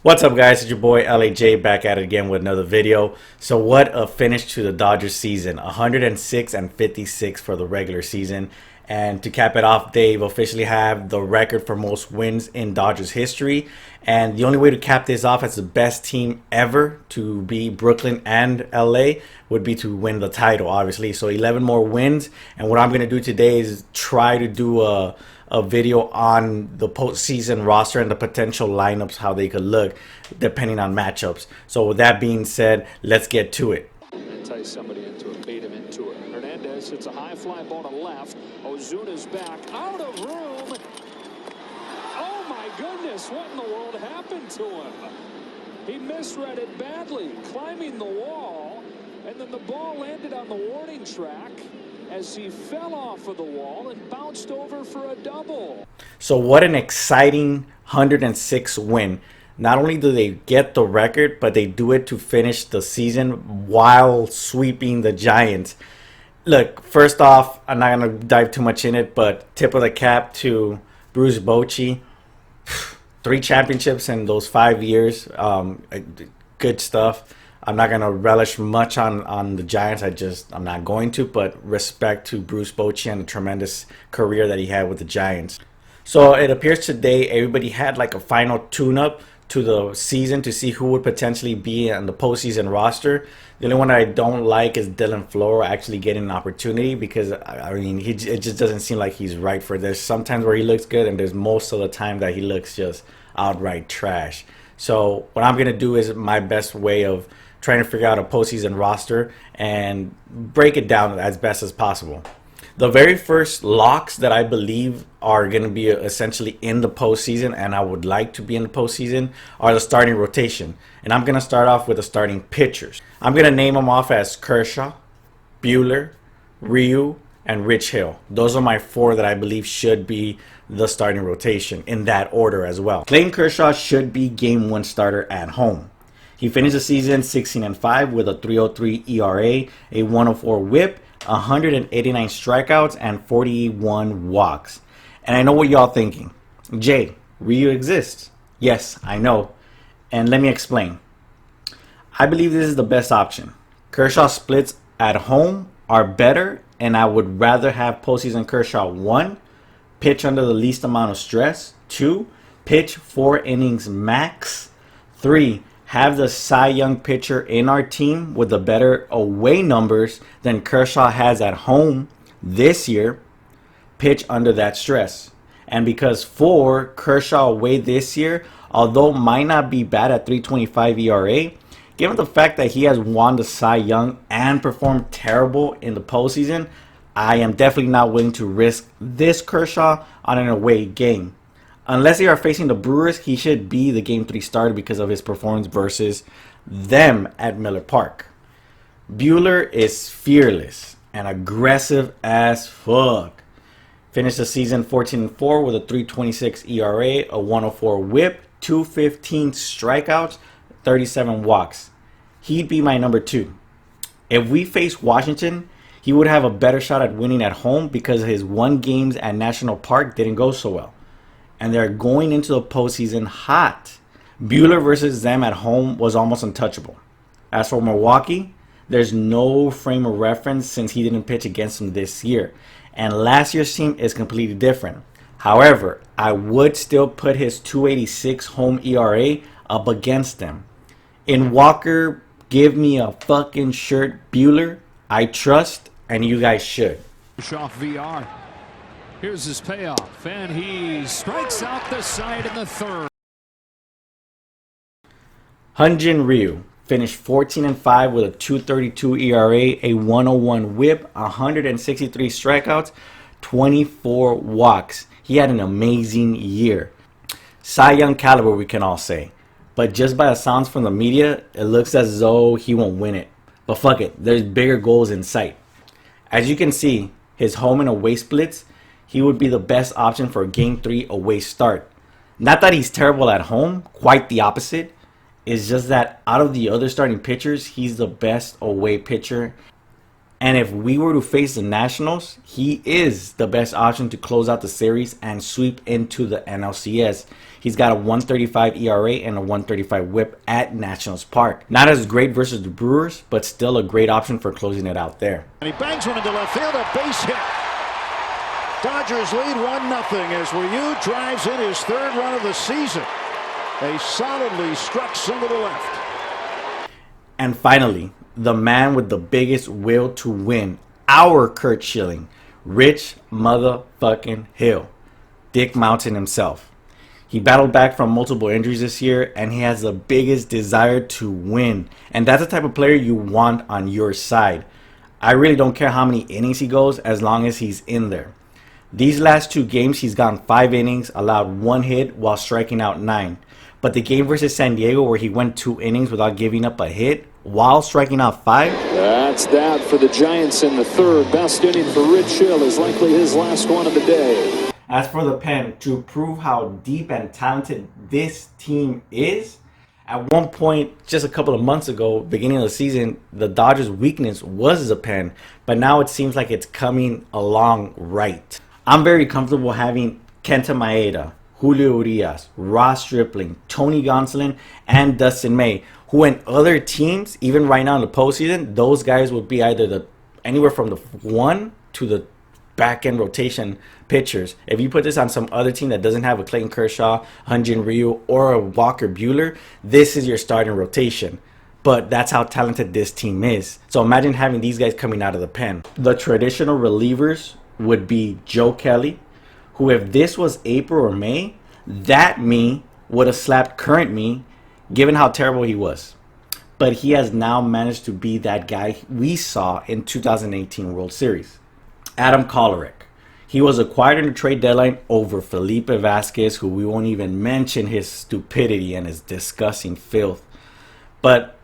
What's up, guys? It's your boy LAJ back at it again with another video. So what a finish to the Dodgers season. 106 and 56 for the regular season. And to cap it off, they've officially have the record for most wins in Dodgers history. And the only way to cap this off as the best team ever to be Brooklyn and LA would be to win the title, obviously. So 11 more wins. And what I'm going to do today is try to do a video on the postseason roster and the potential lineups, how they could look depending on matchups. So with that being said, let's get to it. Entice somebody into it, bait him into it. Hernandez hits a high fly ball to left. Ozuna's back, out of room. Oh my goodness, what in the world happened to him? He misread it badly, climbing the wall, and then the ball landed on the warning track as he fell off of the wall and bounced over for a double. So what an exciting 106 win. Not only do they get the record, but they do it to finish the season while sweeping the Giants. Look, first off, I'm not going to dive too much in it, but tip of the cap to Bruce Bochy. 3 championships in those 5 years. Good stuff. I'm not going to relish much on the Giants. I'm not going to, but respect to Bruce Bochy and the tremendous career that he had with the Giants. So it appears today everybody had like a final tune-up to the season to see who would potentially be on the postseason roster. The only one I don't like is Dylan Floro actually getting an opportunity because, I mean, it just doesn't seem like he's right for this. Sometimes where he looks good, and there's most of the time that he looks just outright trash. So what I'm going to do is my best way of trying to figure out a postseason roster and break it down as best as possible. The very first locks that I believe are going to be essentially in the postseason, and I would like to be in the postseason, are the starting rotation. And I'm going to start off with the starting pitchers. I'm going to name them off as Kershaw, Buehler, Ryu, and Rich Hill. Those are my 4 that I believe should be the starting rotation in that order as well. Clayton Kershaw should be Game 1 starter at home. He finished the season 16-5 with a 3.03 ERA, a 104 WHIP, 189 strikeouts, and 41 walks. And I know what y'all thinking. Jay, Ryu exists. Yes, I know. And let me explain. I believe this is the best option. Kershaw splits at home are better, and I would rather have postseason Kershaw 1, pitch under the least amount of stress, 2, pitch 4 innings max, 3, have the Cy Young pitcher in our team with the better away numbers than Kershaw has at home this year, pitch under that stress. And because 4, Kershaw away this year, although might not be bad at 3.25 ERA, given the fact that he has won the Cy Young and performed terrible in the postseason, I am definitely not willing to risk this Kershaw on an away game. Unless they are facing the Brewers, he should be the Game 3 starter because of his performance versus them at Miller Park. Buehler is fearless and aggressive as fuck. Finished the season 14-4 with a 3.26 ERA, a 104 WHIP, 215 strikeouts, 37 walks. He'd be my number 2. If we face Washington, he would have a better shot at winning at home because his 1 games at National Park didn't go so well. And they're going into the postseason hot. Buehler versus them at home was almost untouchable. As for Milwaukee, there's no frame of reference since he didn't pitch against them this year. And last year's team is completely different. However, I would still put his 2.86 home ERA up against them. In Walker, give me a fucking shirt, Buehler. I trust, and you guys should. Off VR. Here's his payoff, and he strikes out the side in the 3rd. Hyun-Jin Ryu finished 14-5 with a 2.32 ERA, a 101 WHIP, 163 strikeouts, 24 walks. He had an amazing year. Cy Young caliber, we can all say. But just by the sounds from the media, it looks as though he won't win it. But fuck it, there's bigger goals in sight. As you can see, his home and away splits, he would be the best option for a Game 3 away start. Not that he's terrible at home, quite the opposite. It's just that out of the other starting pitchers, he's the best away pitcher. And if we were to face the Nationals, he is the best option to close out the series and sweep into the NLCS. He's got a 1.35 ERA and a 1.35 WHIP at Nationals Park. Not as great versus the Brewers, but still a great option for closing it out there. And he bangs one into left field, a base hit. Dodgers lead 1-0 as Ryu drives in his third run of the season. A solidly struck single to left. And finally, the man with the biggest will to win, our Curt Schilling, Rich motherfucking Hill, Dick Mountain himself. He battled back from multiple injuries this year, and he has the biggest desire to win. And that's the type of player you want on your side. I really don't care how many innings he goes as long as he's in there. These last 2 games, he's gone 5 innings, allowed 1 hit while striking out 9. But the game versus San Diego, where he went 2 innings without giving up a hit while striking out 5. That's that for the Giants in the third. Best inning for Rich Hill is likely his last one of the day. As for the pen, to prove how deep and talented this team is, at one point, just a couple of months ago, beginning of the season, the Dodgers' weakness was the pen. But now it seems like it's coming along right. I'm very comfortable having Kenta Maeda, Julio Urias, Ross Stripling, Tony Gonsolin, and Dustin May, who in other teams, even right now in the postseason, those guys would be either anywhere from the 1 to the back end rotation pitchers. If you put this on some other team that doesn't have a Clayton Kershaw, Hyun-Jin Ryu, or a Walker Buehler, this is your starting rotation. But that's how talented this team is. So imagine having these guys coming out of the pen. The traditional relievers would be Joe Kelly, who if this was April or May, that me would have slapped current me, given how terrible he was. But he has now managed to be that guy we saw in 2018 World Series. Adam Kolarek. He was acquired in the trade deadline over Felipe Vasquez, who we won't even mention his stupidity and his disgusting filth. But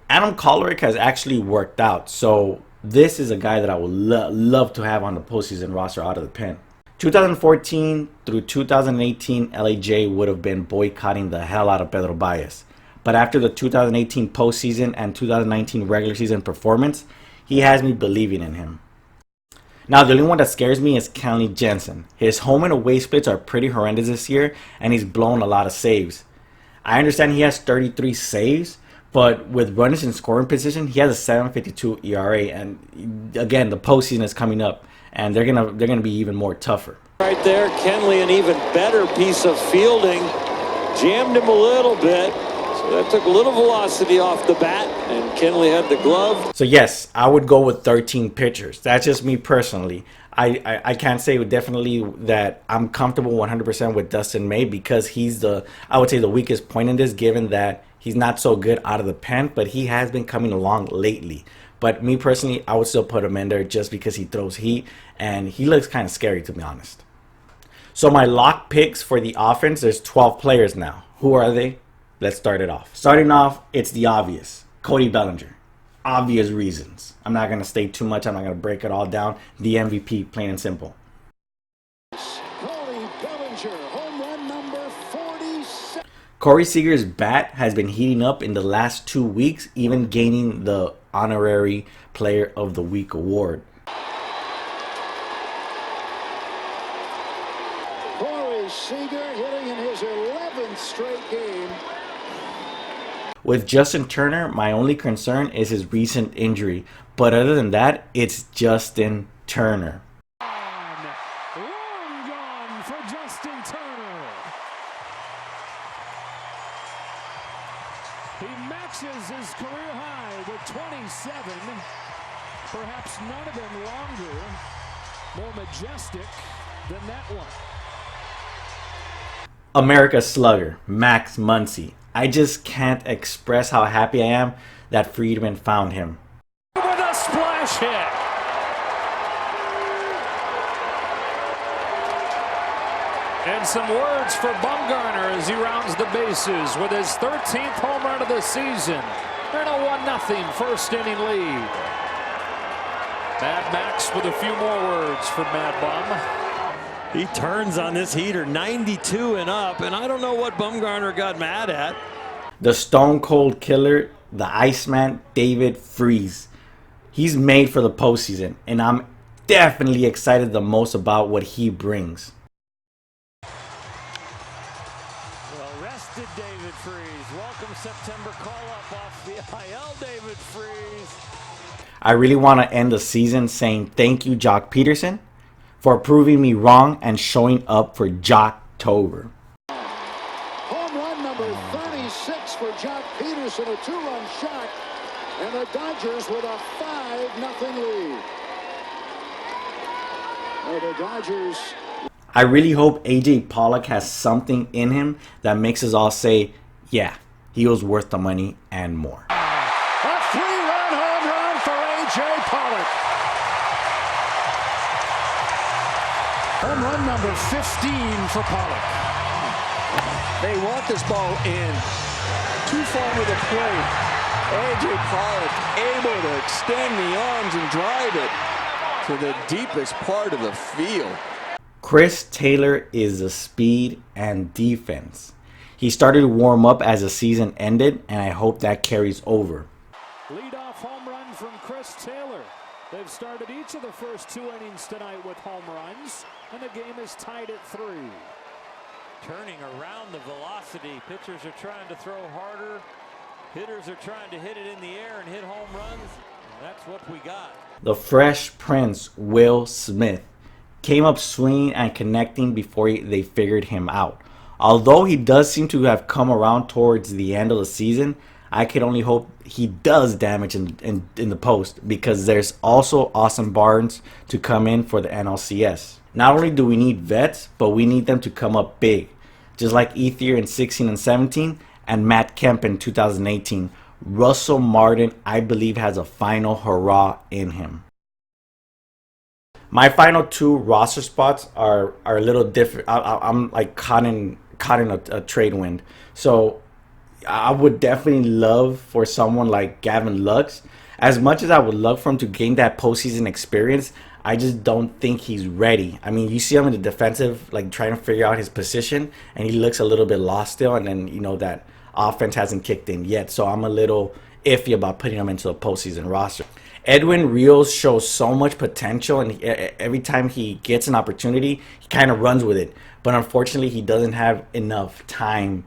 Adam Kolarek has actually worked out. So this is a guy that I would love to have on the postseason roster out of the pen. 2014 through 2018, LAJ would have been boycotting the hell out of Pedro Baez. But after the 2018 postseason and 2019 regular season performance, he has me believing in him. Now, the only one that scares me is Kenley Jensen. His home and away splits are pretty horrendous this year, and he's blown a lot of saves. I understand he has 33 saves, but with runners in scoring position, he has a 7.52 ERA, and again, the postseason is coming up, and they're gonna be even more tougher. Right there, Kenley, an even better piece of fielding, jammed him a little bit, so that took a little velocity off the bat, and Kenley had the glove. So yes, I would go with 13 pitchers. That's just me personally. I can't say definitely that I'm comfortable 100% with Dustin May, because he's I would say the weakest point in this, given that he's not so good out of the pen, but he has been coming along lately. But me personally, I would still put him in there just because he throws heat, and he looks kind of scary, to be honest. So my lock picks for the offense, there's 12 players now. Who are they? Let's start it off. Starting off, it's the obvious. Cody Bellinger. Obvious reasons. I'm not going to state too much. I'm not going to break it all down. The MVP, plain and simple. Cody Bellinger, home run number 47. Corey Seager's bat has been heating up in the last 2 weeks, even gaining the honorary Player of the Week award. Corey Seager hitting in his 11th straight game. With Justin Turner, my only concern is his recent injury. But other than that, it's Justin Turner. Long gone for Justin Turner. He matches his career high with 27. Perhaps none of them longer, more majestic than that one. America's slugger, Max Muncy. I just can't express how happy I am that Friedman found him. With a splash hit. And some words for Bumgarner as he rounds the bases with his 13th home run of the season. They're in a 1-0 first inning lead. Mad Max with a few more words for Mad Bum. He turns on this heater, 92 and up, and I don't know what Bumgarner got mad at. The Stone Cold Killer, the Iceman, David Freese. He's made for the postseason, and I'm definitely excited the most about what he brings. welcome September call-up off the IL, David Freese. I really want to end the season saying thank you, Jock Peterson, for proving me wrong and showing up for Jocktober. Home run number 36 for Jock Peterson, a 2-run shot, and the Dodgers with a 5-0 lead. The Dodgers. I really hope AJ Pollock has something in him that makes us all say, yeah, he was worth the money and more. A 3-run home run for AJ Pollock. Home run number 15 for Pollock. They want this ball in. Too far to the plate. AJ Pollock able to extend the arms and drive it to the deepest part of the field. Chris Taylor is the speed and defense. He started to warm up as the season ended, and I hope that carries over. Leadoff home run from Chris Taylor. They've started each of the first 2 innings tonight with home runs, and the game is tied at 3. Turning around the velocity. Pitchers are trying to throw harder. Hitters are trying to hit it in the air and hit home runs. That's what we got. The Fresh Prince, Will Smith, came up swinging and connecting before they figured him out. Although he does seem to have come around towards the end of the season, I can only hope he does damage in the post, because there's also Austin Barnes to come in for the NLCS. Not only do we need vets, but we need them to come up big. Just like Ethier in 16 and 17 and Matt Kemp in 2018. Russell Martin, I believe, has a final hurrah in him. My final 2 roster spots are a little different. I'm like caught in a trade wind. So I would definitely love for someone like Gavin Lux. As much as I would love for him to gain that postseason experience, I just don't think he's ready. I mean, you see him in the defensive, like trying to figure out his position, and he looks a little bit lost still. And then, that offense hasn't kicked in yet. So I'm a little iffy about putting him into a postseason roster. Edwin Rios shows so much potential, and every time he gets an opportunity, he kind of runs with it. But unfortunately, he doesn't have enough playing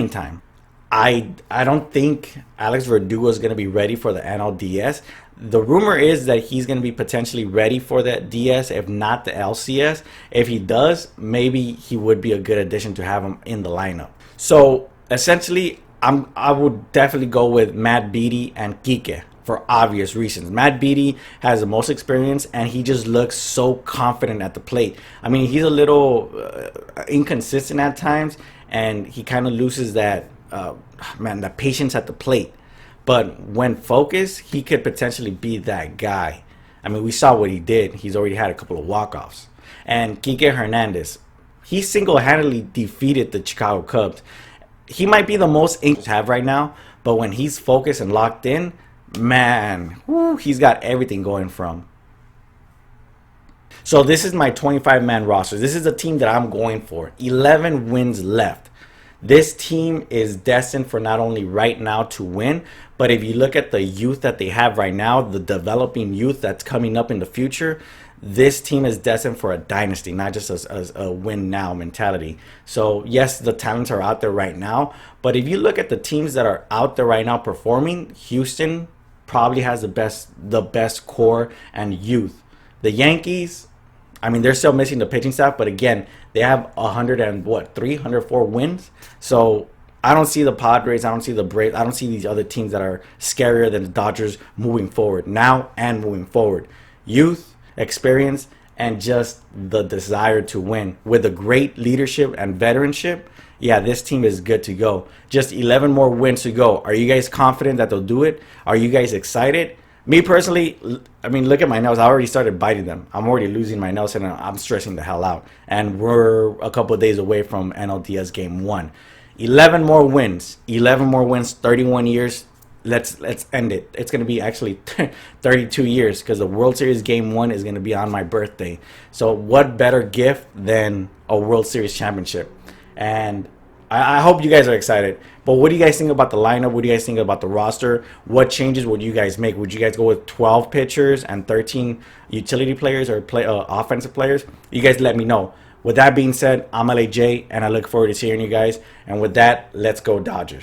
time. I don't think Alex Verdugo is going to be ready for the NLDS. The rumor is that he's going to be potentially ready for the DS, if not the LCS. If he does, maybe he would be a good addition to have him in the lineup. So essentially, I would definitely go with Matt Beattie and Kike for obvious reasons. Matt Beattie has the most experience, and he just looks so confident at the plate. I mean, he's a little inconsistent at times, and he kind of loses that patience at the plate. But when focused, he could potentially be that guy. I mean, we saw what he did. He's already had a couple of walk-offs. And Kike Hernandez, he single-handedly defeated the Chicago Cubs. He might be the most to have right now, but when he's focused and locked in, man, he's got everything going from. So this is my 25-man roster. This is the team that I'm going for. 11 wins left. This team is destined for not only right now to win, but if you look at the youth that they have right now, the developing youth that's coming up in the future, this team is destined for a dynasty, not just a win now mentality. So yes, the talents are out there right now, but if you look at the teams that are out there right now performing, Houston probably has the best core and youth. The Yankees, I mean, they're still missing the pitching staff, but again, they have 304 wins. So I don't see the Padres, I don't see the Braves, I don't see these other teams that are scarier than the Dodgers moving forward now and moving forward. Youth, experience, and just the desire to win with a great leadership and veteranship. Yeah, this team is good to go. Just 11 more wins to go. Are you guys confident that they'll do it? Are you guys excited? Me personally, I mean, look at my nails. I already started biting them. I'm already losing my nails, and I'm stressing the hell out. And we're a couple of days away from NLDS Game 1. 11 more wins. 11 more wins, 31 years. Let's end it. It's going to be actually 32 years because the World Series Game 1 is going to be on my birthday. So what better gift than a World Series championship? And I hope you guys are excited. But what do you guys think about the lineup? What do you guys think about the roster? What changes would you guys make? Would you guys go with 12 pitchers and 13 utility players or offensive players? You guys let me know. With that being said, I'm LAJ, and I look forward to seeing you guys. And with that, let's go Dodgers.